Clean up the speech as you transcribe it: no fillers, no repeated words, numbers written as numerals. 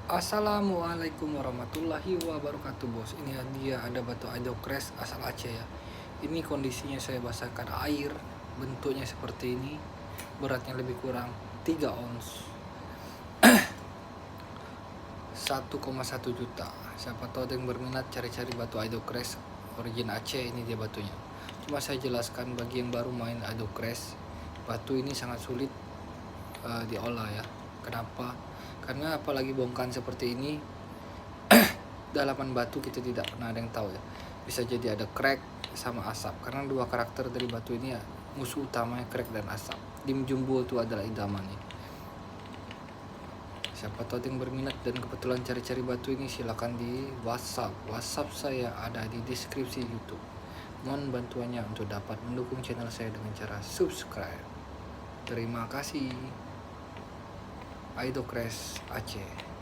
Assalamualaikum warahmatullahi wabarakatuh, bos. Ini dia ada batu Hydrocrest asal Aceh ya. Ini kondisinya saya basahkan air, bentuknya seperti ini, beratnya lebih kurang 3 ons. 1,1 juta. Siapa tahu ada yang berminat cari-cari batu Hydrocrest origin Aceh, ini dia batunya. Cuma saya jelaskan bagi yang baru main Hydrocrest, batu ini sangat sulit diolah ya. Kenapa? Karena apalagi bongkahan seperti ini, dalaman batu kita tidak pernah ada yang tahu ya. Bisa jadi ada crack sama asap, karena dua karakter dari batu ini ya, musuh utamanya crack dan asap. Dim jumbo itu adalah idamannya. Siapa tahu yang berminat dan kebetulan cari-cari batu ini, silakan di WhatsApp saya ada di deskripsi YouTube. Mohon bantuannya untuk dapat mendukung channel saya dengan cara subscribe. Terima kasih. Hydrocrest Aceh.